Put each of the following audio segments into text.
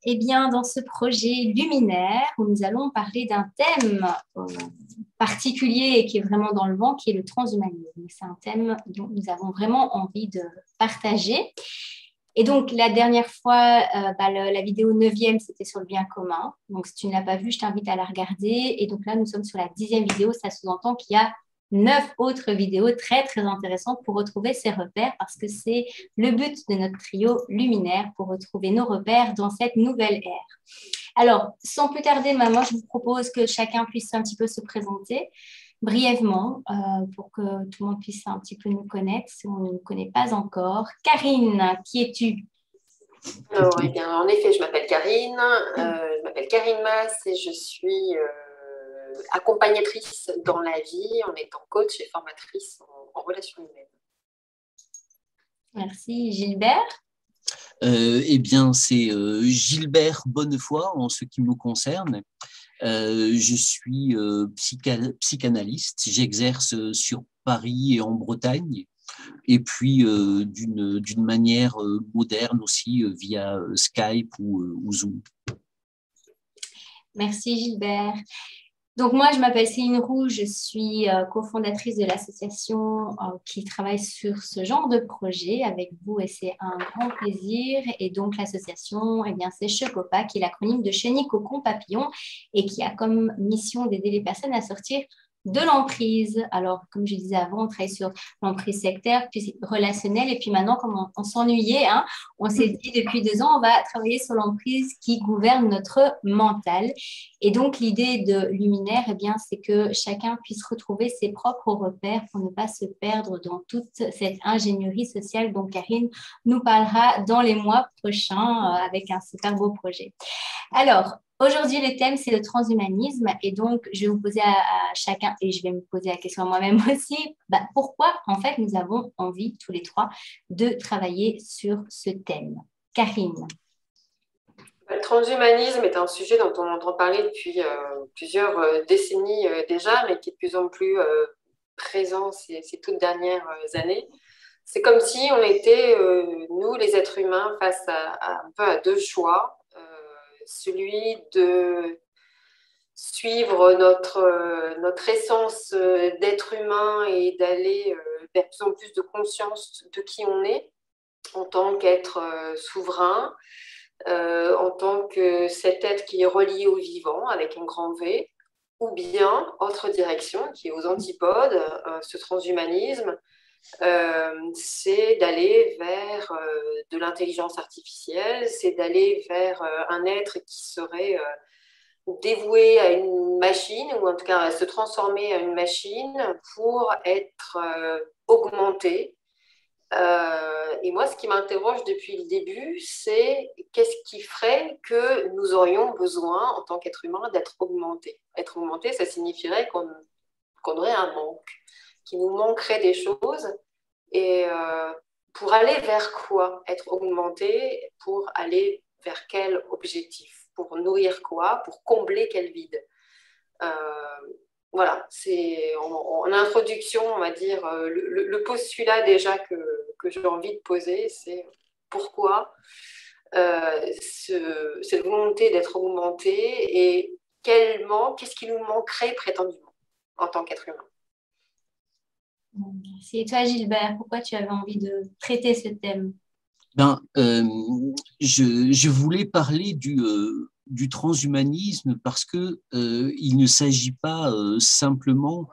Eh bien, dans ce projet Luminaire, où nous allons parler d'un thème particulier et qui est vraiment dans le vent, qui est le transhumanisme. C'est un thème dont nous avons vraiment envie de partager. Et donc, la dernière fois, la vidéo 9e, c'était sur le bien commun. Donc, si tu ne l'as pas vue, je t'invite à la regarder. Et donc là, nous sommes sur la 10e vidéo. Ça sous-entend qu'il y a 9 autres vidéos très, très intéressantes pour retrouver ces repères parce que c'est le but de notre trio Luminaire pour retrouver nos repères dans cette nouvelle ère. Alors, sans plus tarder, maman, je vous propose que chacun puisse un petit peu se présenter brièvement pour que tout le monde puisse un petit peu nous connaître si on ne nous connaît pas encore. Karine, qui es-tu? Alors, eh bien, en effet, je m'appelle Karine Mass et je suis accompagnatrice dans la vie en étant coach et formatrice en relations humaines. Merci. Gilbert? Eh bien, c'est Gilbert Bonnefoy en ce qui me concerne. Je suis psychanalyste, j'exerce sur Paris et en Bretagne, et puis d'une manière moderne aussi via Skype ou Zoom. Merci Gilbert. Donc moi, je m'appelle Céline Roux, je suis cofondatrice de l'association qui travaille sur ce genre de projet avec vous et c'est un grand plaisir. Et donc l'association, eh bien, c'est Chocopa, qui est l'acronyme de Chenille Cocon Papillon et qui a comme mission d'aider les personnes à sortir de l'emprise. Alors, comme je disais avant, on travaille sur l'emprise sectaire, puis relationnelle, et puis maintenant, comme on s'ennuyait, hein, on s'est dit depuis 2 ans, on va travailler sur l'emprise qui gouverne notre mental. Et donc, l'idée de Luminaire, eh bien, c'est que chacun puisse retrouver ses propres repères pour ne pas se perdre dans toute cette ingénierie sociale dont Karine nous parlera dans les mois prochains avec un super beau projet. Alors, aujourd'hui, le thème, c'est le transhumanisme. Et donc, je vais vous poser à chacun, et je vais me poser la question à moi-même aussi, pourquoi, en fait, nous avons envie, tous les trois, de travailler sur ce thème. Karine. Le transhumanisme est un sujet dont on entend parler depuis plusieurs décennies déjà, mais qui est de plus en plus présent ces toutes dernières années. C'est comme si on était, nous, les êtres humains, face un peu à deux choix. Celui de suivre notre essence d'être humain et d'aller vers plus en plus de conscience de qui on est en tant qu'être souverain, en tant que cet être qui est relié au vivant avec un grand V, ou bien autre direction qui est aux antipodes, ce transhumanisme, c'est d'aller vers de l'intelligence artificielle, c'est d'aller vers un être qui serait dévoué à une machine, ou en tout cas à se transformer en une machine pour être augmenté. Et moi, ce qui m'interroge depuis le début, c'est qu'est-ce qui ferait que nous aurions besoin, en tant qu'être humain, d'être augmenté. Être augmenté, ça signifierait qu'on aurait un manque, qu'il nous manquerait des choses. Et pour aller vers quoi? Être augmenté, pour aller vers quel objectif? Pour nourrir quoi? Pour combler quel vide? Voilà, c'est en introduction, on va dire, le postulat déjà que j'ai envie de poser, c'est pourquoi cette volonté d'être augmenté et qu'est-ce qui nous manquerait prétendument en tant qu'être humain. Merci. Et toi, Gilbert, pourquoi tu avais envie de traiter ce thème? Je voulais parler du transhumanisme parce que il ne s'agit pas simplement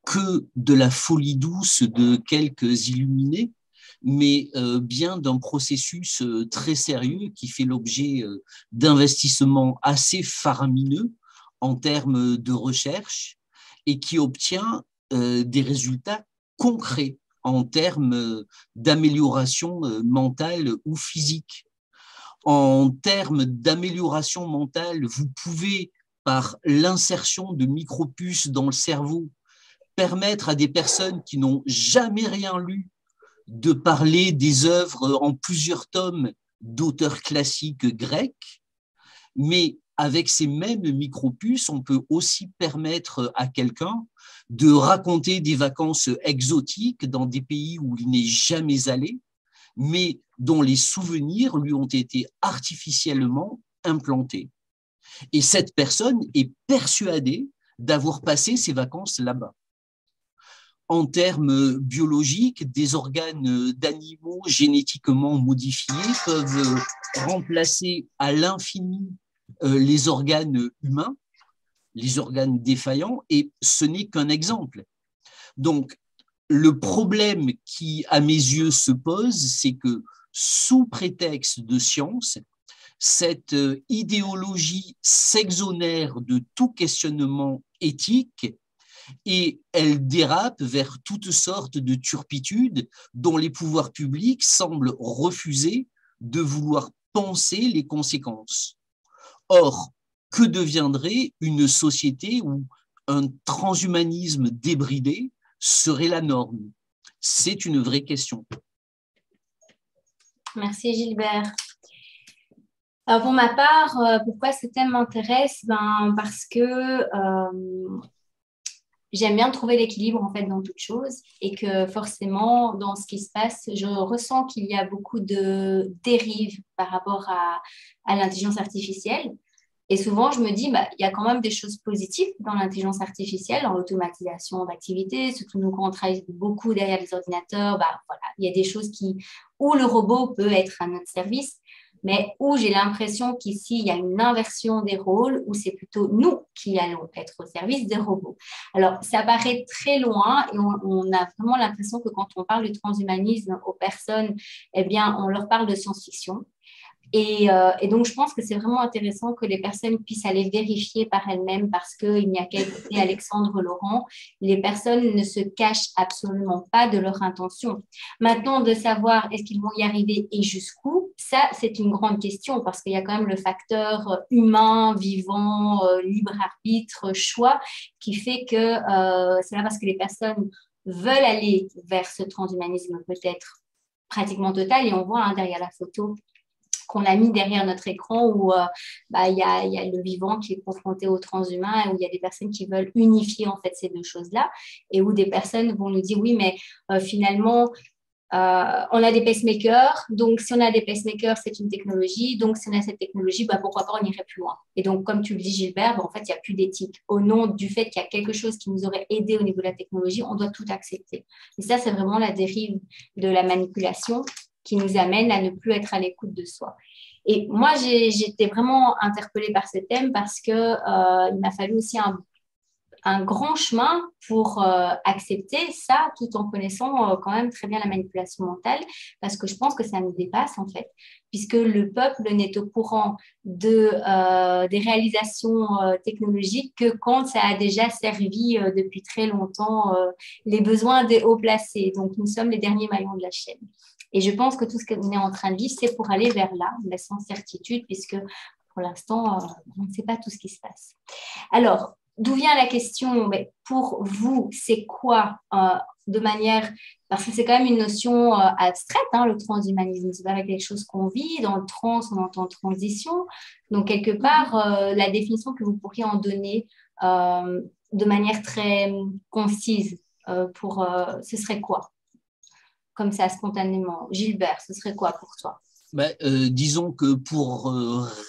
que de la folie douce de quelques illuminés, mais bien d'un processus très sérieux qui fait l'objet d'investissements assez faramineux en termes de recherche et qui obtient des résultats concrets en termes d'amélioration mentale ou physique. En termes d'amélioration mentale, vous pouvez, par l'insertion de micropuces dans le cerveau, permettre à des personnes qui n'ont jamais rien lu de parler des œuvres en plusieurs tomes d'auteurs classiques grecs, mais avec ces mêmes micropuces, on peut aussi permettre à quelqu'un de raconter des vacances exotiques dans des pays où il n'est jamais allé, mais dont les souvenirs lui ont été artificiellement implantés. Et cette personne est persuadée d'avoir passé ses vacances là-bas. En termes biologiques, des organes d'animaux génétiquement modifiés peuvent remplacer à l'infini les organes humains, les organes défaillants, et ce n'est qu'un exemple. Donc, le problème qui, à mes yeux, se pose, c'est que sous prétexte de science, cette idéologie s'exonère de tout questionnement éthique et elle dérape vers toutes sortes de turpitudes dont les pouvoirs publics semblent refuser de vouloir penser les conséquences. Or, que deviendrait une société où un transhumanisme débridé serait la norme? C'est une vraie question. Merci Gilbert. Alors pour ma part, pourquoi ce thème m'intéresse? Parce que j'aime bien trouver l'équilibre en fait dans toute chose et que forcément dans ce qui se passe, je ressens qu'il y a beaucoup de dérives par rapport à l'intelligence artificielle. Et souvent, je me dis, il y a quand même des choses positives dans l'intelligence artificielle, dans l'automatisation d'activités, surtout nous, quand on travaille beaucoup derrière les ordinateurs, voilà, il y a des choses où le robot peut être à notre service, mais où j'ai l'impression qu'ici, il y a une inversion des rôles, où c'est plutôt nous qui allons être au service des robots. Alors, ça paraît très loin et on a vraiment l'impression que quand on parle du transhumanisme aux personnes, eh bien, on leur parle de science-fiction. Et donc, je pense que c'est vraiment intéressant que les personnes puissent aller vérifier par elles-mêmes parce qu'il n'y a qu'à écouter Alexandre Laurent. Les personnes ne se cachent absolument pas de leur intention. Maintenant, de savoir est-ce qu'ils vont y arriver et jusqu'où, ça, c'est une grande question parce qu'il y a quand même le facteur humain, vivant, libre arbitre, choix qui fait que c'est là parce que les personnes veulent aller vers ce transhumanisme peut-être pratiquement total et on voit derrière la photo qu'on a mis derrière notre écran où il y a le vivant qui est confronté au transhumain et où il y a des personnes qui veulent unifier en fait ces deux choses-là et où des personnes vont nous dire oui, mais finalement, on a des pacemakers, donc si on a des pacemakers, c'est une technologie, donc si on a cette technologie, pourquoi pas on irait plus loin. Et donc, comme tu le dis Gilbert, en fait, il n'y a plus d'éthique. Au nom du fait qu'il y a quelque chose qui nous aurait aidé au niveau de la technologie, on doit tout accepter. Et ça, c'est vraiment la dérive de la manipulation qui nous amène à ne plus être à l'écoute de soi. Et moi, j'étais vraiment interpellée par ce thème parce qu'il m'a fallu aussi un grand chemin pour accepter ça tout en connaissant quand même très bien la manipulation mentale parce que je pense que ça nous dépasse en fait puisque le peuple n'est au courant des réalisations technologiques que quand ça a déjà servi depuis très longtemps les besoins des hauts placés. Donc, nous sommes les derniers maillons de la chaîne. Et je pense que tout ce qu'on est en train de vivre, c'est pour aller vers là, mais sans certitude, puisque pour l'instant, on ne sait pas tout ce qui se passe. Alors, d'où vient la question? Pour vous, c'est quoi de manière... Parce que c'est quand même une notion abstraite, le transhumanisme. Ce n'est pas quelque chose qu'on vit. Dans le trans, on entend transition. Donc, quelque part, la définition que vous pourriez en donner de manière très concise, ce serait quoi? Comme ça, spontanément. Gilbert, ce serait quoi pour toi? Disons que pour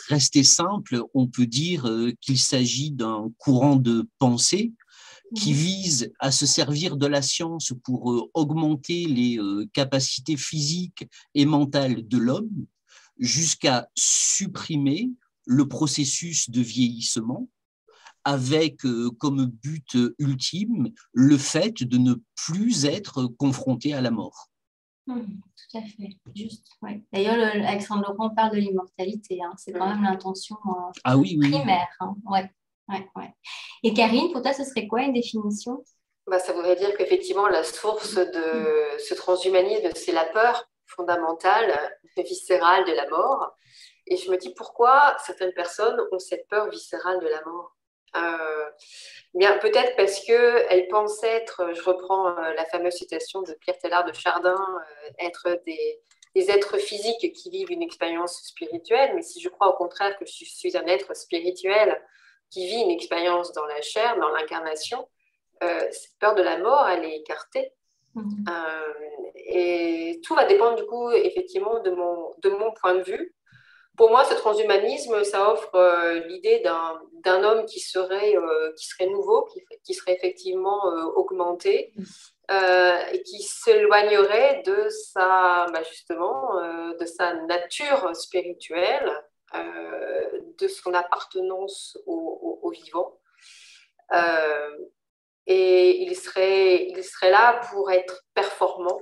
rester simple, on peut dire qu'il s'agit d'un courant de pensée qui vise à se servir de la science pour augmenter les capacités physiques et mentales de l'homme jusqu'à supprimer le processus de vieillissement avec comme but ultime le fait de ne plus être confronté à la mort. Tout à fait, juste. Ouais. D'ailleurs, Alexandre Laurent parle de l'immortalité. C'est quand même l'intention primaire. Ouais. Et Karine, pour toi, ce serait quoi une définition? Ça voudrait dire qu'effectivement, la source de ce transhumanisme, c'est la peur fondamentale, viscérale de la mort. Et je me dis pourquoi certaines personnes ont cette peur viscérale de la mort. Bien, peut-être parce qu'elles pensent être, je reprends la fameuse citation de Pierre Teilhard de Chardin, être des êtres physiques qui vivent une expérience spirituelle, mais si je crois au contraire que je suis un être spirituel qui vit une expérience dans la chair, dans l'incarnation, cette peur de la mort, elle est écartée. Et tout va dépendre du coup, effectivement, de mon point de vue. Pour moi, ce transhumanisme, ça offre l'idée d'un homme qui serait nouveau, qui serait effectivement augmenté, et qui s'éloignerait de sa nature spirituelle, de son appartenance au vivant. Et il serait là pour être performant,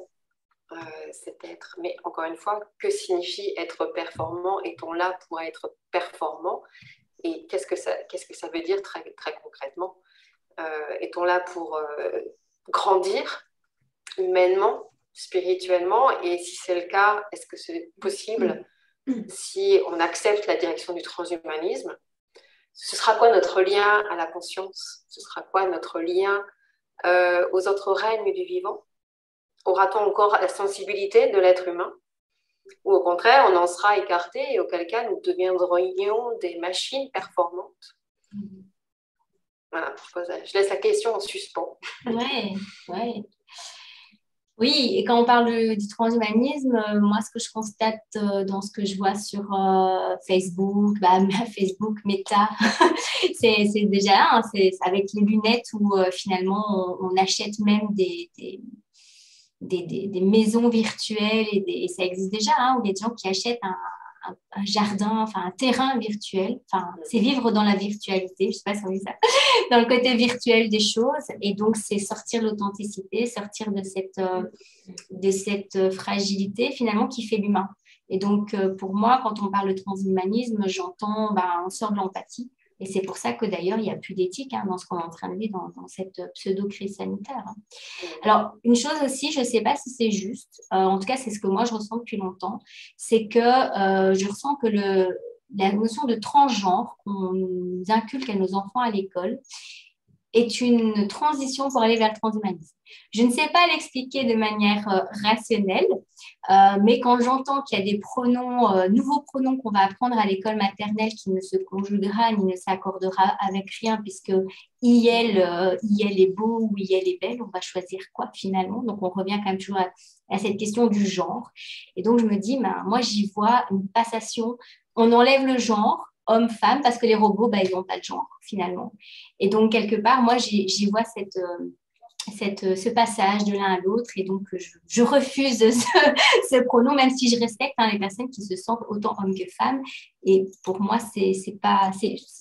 cet être. Mais encore une fois, que signifie être performant? Est-on là pour être performant? Et qu'est-ce que ça veut dire très, très concrètement? Est-on là pour grandir humainement, spirituellement? Et si c'est le cas, est-ce que c'est possible si on accepte la direction du transhumanisme? Ce sera quoi notre lien à la conscience? Ce sera quoi notre lien aux autres règnes du vivant? Aura-t-on encore la sensibilité de l'être humain? Ou au contraire, on en sera écarté et auquel cas nous deviendrions des machines performantes? Voilà, je laisse la question en suspens. Ouais. Oui, et quand on parle du transhumanisme, moi, ce que je constate dans ce que je vois sur Facebook, Facebook, Meta, c'est déjà là, hein, c'est avec les lunettes où finalement on achète même des maisons virtuelles et ça existe déjà, hein, où il y a des gens qui achètent un jardin, enfin un terrain virtuel. Enfin, c'est vivre dans la virtualité, je ne sais pas si on dit ça, dans le côté virtuel des choses. Et donc, c'est sortir de l'authenticité, sortir de cette fragilité finalement qui fait l'humain. Et donc, pour moi, quand on parle de transhumanisme, j'entends, on sort de l'empathie. Et c'est pour ça que d'ailleurs, il n'y a plus d'éthique dans ce qu'on est en train de vivre dans cette pseudo-crise sanitaire. Alors, une chose aussi, je ne sais pas si c'est juste, en tout cas, c'est ce que moi je ressens depuis longtemps, c'est que je ressens que la notion de transgenre qu'on nous inculque à nos enfants à l'école est une transition pour aller vers le transhumanisme. Je ne sais pas l'expliquer de manière rationnelle, mais quand j'entends qu'il y a des pronoms, nouveaux pronoms qu'on va apprendre à l'école maternelle qui ne se conjuguera ni ne s'accordera avec rien, puisque il est beau ou il est belle, on va choisir quoi finalement? Donc on revient quand même toujours à cette question du genre. Et donc je me dis, moi j'y vois une passation, on enlève le genre, homme-femme, parce que les robots, ils n'ont pas de genre finalement. Et donc quelque part, moi j'y vois ce passage de l'un à l'autre et donc je refuse ce pronom, même si je respecte les personnes qui se sentent autant hommes que femmes. Et pour moi, c'est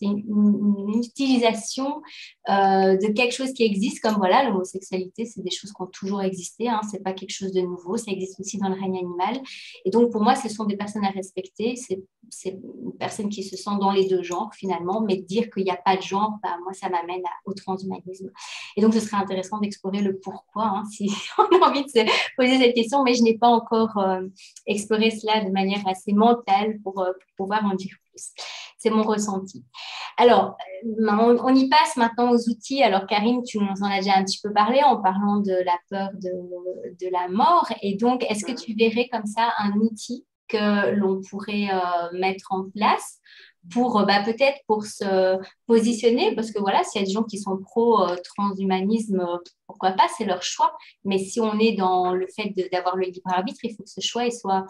une utilisation de quelque chose qui existe, comme voilà, l'homosexualité, c'est des choses qui ont toujours existé, c'est pas quelque chose de nouveau, ça existe aussi dans le règne animal. Et donc pour moi, ce sont des personnes à respecter, c'est une personne qui se sent dans les deux genres finalement, mais dire qu'il n'y a pas de genre, moi, ça m'amène au transhumanisme. Et donc, ce serait intéressant d'explorer le pourquoi, si on a envie de se poser cette question, mais je n'ai pas encore exploré cela de manière assez mentale pour pouvoir en dire plus. C'est mon ressenti. Alors, on y passe maintenant aux outils. Alors, Karine, tu nous en as déjà un petit peu parlé en parlant de la peur de la mort. Et donc, est-ce que tu verrais comme ça un outil que l'on pourrait mettre en place pour peut-être pour se positionner, parce que voilà, s'il y a des gens qui sont pro-transhumanisme, pourquoi pas, c'est leur choix. Mais si on est dans le fait d'avoir le libre arbitre, il faut que ce choix il soit...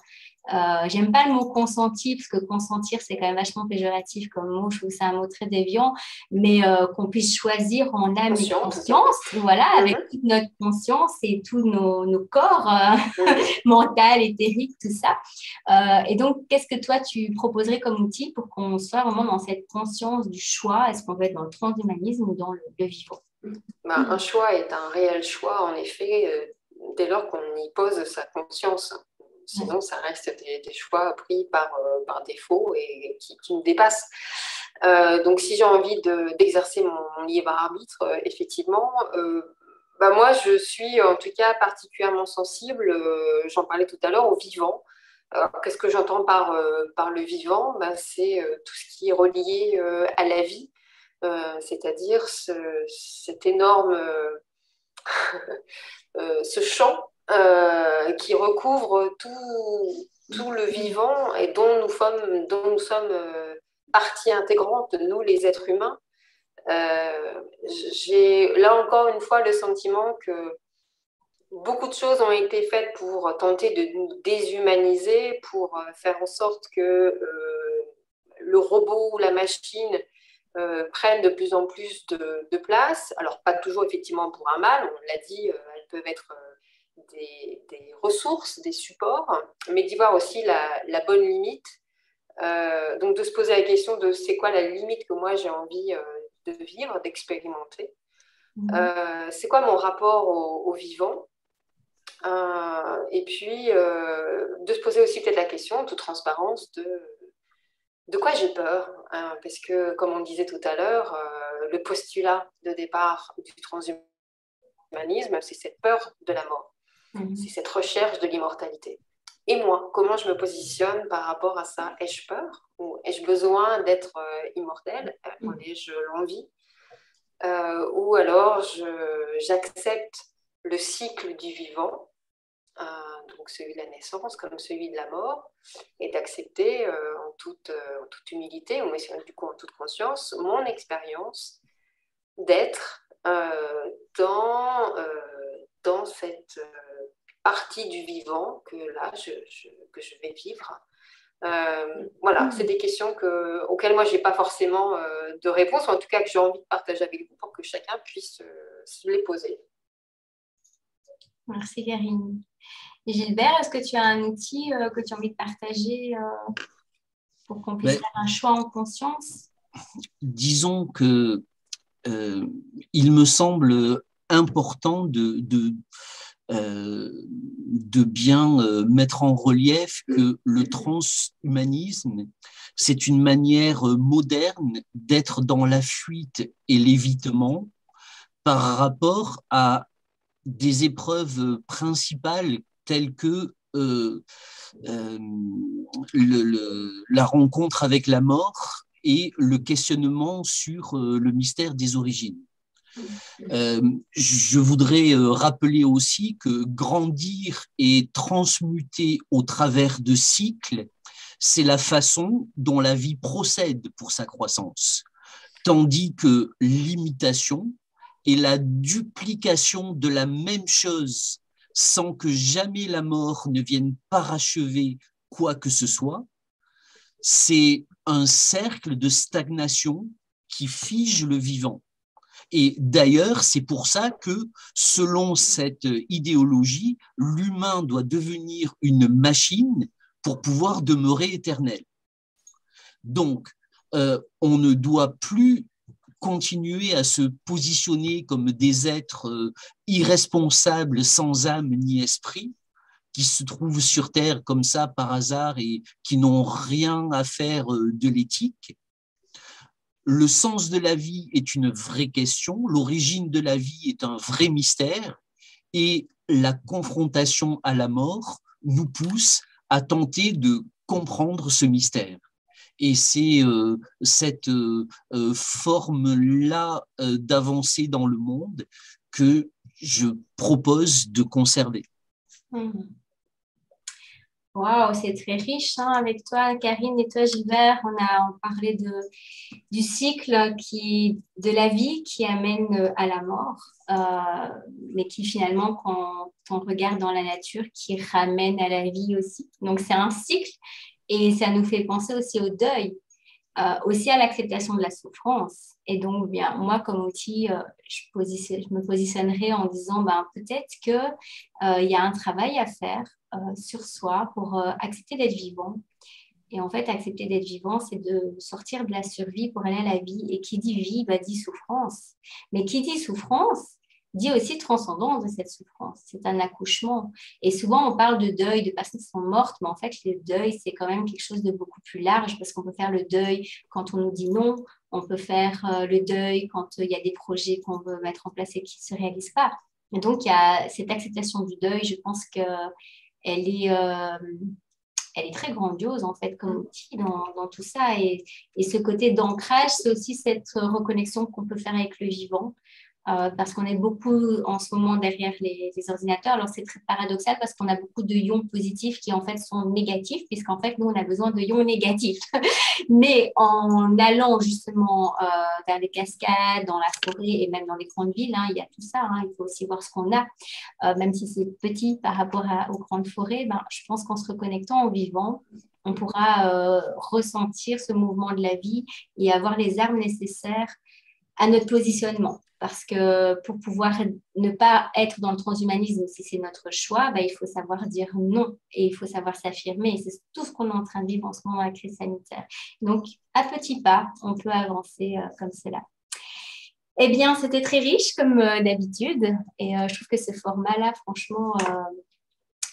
j'aime pas le mot consenti, parce que consentir, c'est quand même vachement péjoratif comme mot. Je trouve que c'est un mot très déviant, mais qu'on puisse choisir en âme et conscience, voilà, avec toute notre conscience et tous nos corps mental, éthérique, tout ça. Et donc, qu'est-ce que toi, tu proposerais comme outil pour qu'on soit vraiment dans cette conscience du choix? Est-ce qu'on veut être dans le transhumanisme ou dans le vivant? Un choix est un réel choix, en effet, dès lors qu'on y pose sa conscience. Sinon, ça reste des choix pris par défaut et qui nous dépassent. Donc, si j'ai envie d'exercer mon libre arbitre, effectivement, moi, je suis en tout cas particulièrement sensible, j'en parlais tout à l'heure, au vivant. Qu'est-ce que j'entends par le vivant? C'est tout ce qui est relié à la vie, c'est-à-dire cet énorme ce champ qui recouvre tout le vivant et dont nous sommes partie intégrante, nous les êtres humains. J'ai là encore une fois le sentiment que beaucoup de choses ont été faites pour tenter de nous déshumaniser, pour faire en sorte que le robot ou la machine prennent de plus en plus de place. Alors, pas toujours effectivement pour un mal, on l'a dit, elles peuvent être des ressources, des supports, mais d'y voir aussi la bonne limite. Donc, de se poser la question de c'est quoi la limite que moi j'ai envie de vivre, d'expérimenter. C'est quoi mon rapport au vivant, et puis de se poser aussi peut-être la question, en toute transparence, de quoi j'ai peur, hein, parce que, comme on disait tout à l'heure, le postulat de départ du transhumanisme, c'est cette peur de la mort, c'est cette recherche de l'immortalité. Et moi, comment je me positionne par rapport à ça? Ai-je peur ou ai-je besoin d'être immortelle? Ai-je l'envie? Ou alors j'accepte le cycle du vivant, donc celui de la naissance comme celui de la mort, et d'accepter en toute humilité, ou du coup en toute conscience, mon expérience d'être dans cette partie du vivant que là, que je vais vivre. Voilà, c'est des questions auxquelles moi, je n'ai pas forcément de réponse, ou en tout cas que j'ai envie de partager avec vous pour que chacun puisse se les poser. Merci Karine. Gilbert, est-ce que tu as un outil que tu as envie de partager pour qu'on puisse faire un choix en conscience? Disons que il me semble important de bien mettre en relief que le transhumanisme, c'est une manière moderne d'être dans la fuite et l'évitement par rapport à des épreuves principales telles que la rencontre avec la mort et le questionnement sur le mystère des origines. Je voudrais rappeler aussi que grandir et transmuter au travers de cycles, c'est la façon dont la vie procède pour sa croissance, tandis que l'imitation est la duplication de la même chose sans que jamais la mort ne vienne parachever quoi que ce soit. C'est un cercle de stagnation qui fige le vivant. Et d'ailleurs, c'est pour ça que, selon cette idéologie, l'humain doit devenir une machine pour pouvoir demeurer éternel. Donc, on ne doit plus continuer à se positionner comme des êtres irresponsables, sans âme ni esprit, qui se trouvent sur Terre comme ça par hasard et qui n'ont rien à faire de l'éthique. Le sens de la vie est une vraie question, l'origine de la vie est un vrai mystère, et la confrontation à la mort nous pousse à tenter de comprendre ce mystère. Et c'est cette forme-là d'avancer dans le monde que je propose de conserver. Waouh, c'est très riche hein, avec toi, Karine, et toi, Gilbert. On a parlé du cycle de la vie qui amène à la mort, mais qui finalement, quand on regarde dans la nature, qui ramène à la vie aussi. Donc, c'est un cycle et ça nous fait penser aussi au deuil, aussi à l'acceptation de la souffrance. Et donc, bien, moi, comme outil, je me positionnerai en disant peut-être qu'il y a un travail à faire sur soi pour accepter d'être vivant. Et en fait, accepter d'être vivant, c'est de sortir de la survie pour aller à la vie. Et qui dit vie, dit souffrance. Mais qui dit souffrance, dit aussi transcendance de cette souffrance. C'est un accouchement. Et souvent, on parle de deuil, de personnes qui sont mortes, mais en fait, le deuil, c'est quand même quelque chose de beaucoup plus large parce qu'on peut faire le deuil quand on nous dit non, on peut faire le deuil quand il y a des projets qu'on veut mettre en place et qui ne se réalisent pas. Et donc, il y a cette acceptation du deuil, je pense qu'elle est très grandiose en fait comme outil dans tout ça. Et ce côté d'ancrage, c'est aussi cette reconnexion qu'on peut faire avec le vivant. parce qu'on est beaucoup en ce moment derrière les ordinateurs. Alors, c'est très paradoxal parce qu'on a beaucoup de ions positifs qui, en fait, sont négatifs, puisqu'en fait, nous, on a besoin de ions négatifs. Mais en allant justement vers les cascades, dans la forêt et même dans les grandes villes, hein, il y a tout ça. Hein, il faut aussi voir ce qu'on a. Même si c'est petit par rapport aux grandes forêts, ben, je pense qu'en se reconnectant au vivant, on pourra ressentir ce mouvement de la vie et avoir les armes nécessaires à notre positionnement. Parce que pour pouvoir ne pas être dans le transhumanisme, si c'est notre choix, ben, il faut savoir dire non et il faut savoir s'affirmer. Et c'est tout ce qu'on est en train de vivre en ce moment avec la crise sanitaire. Donc, à petits pas, on peut avancer comme cela. Eh bien, c'était très riche comme d'habitude. Et je trouve que ce format-là, franchement,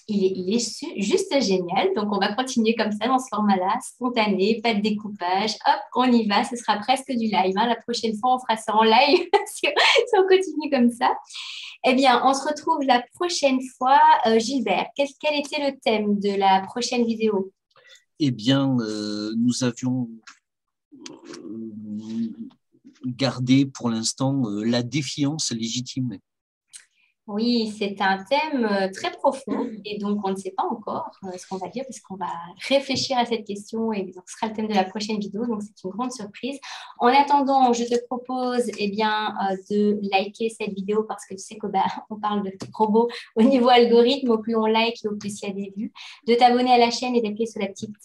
il est juste génial. Donc, on va continuer comme ça dans ce format-là, spontané, pas de découpage. Hop, on y va. Ce sera presque du live. Hein. La prochaine fois, on fera ça en live si on continue comme ça. Eh bien, on se retrouve la prochaine fois. Gilbert, quel était le thème de la prochaine vidéo? Eh bien, nous avions gardé pour l'instant la défiance légitime. Oui, c'est un thème très profond et donc on ne sait pas encore ce qu'on va dire parce qu'on va réfléchir à cette question et donc ce sera le thème de la prochaine vidéo, donc c'est une grande surprise. En attendant, je te propose de liker cette vidéo parce que tu sais que on parle de robots au niveau algorithme, au plus on like, au plus il y a des vues, de t'abonner à la chaîne et d'appuyer sur la petite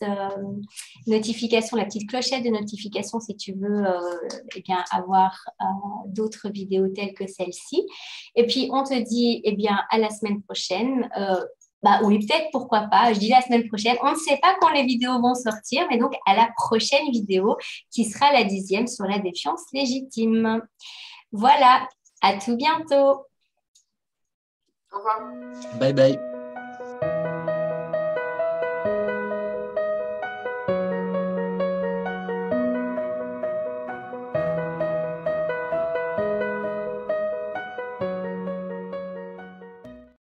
notification, la petite clochette de notification si tu veux avoir d'autres vidéos telles que celle-ci. Et puis on te dit à la semaine prochaine. Oui, peut-être, pourquoi pas. Je dis la semaine prochaine. On ne sait pas quand les vidéos vont sortir, mais donc à la prochaine vidéo qui sera la 10e sur la défiance légitime. Voilà, à tout bientôt. Au revoir. Bye bye.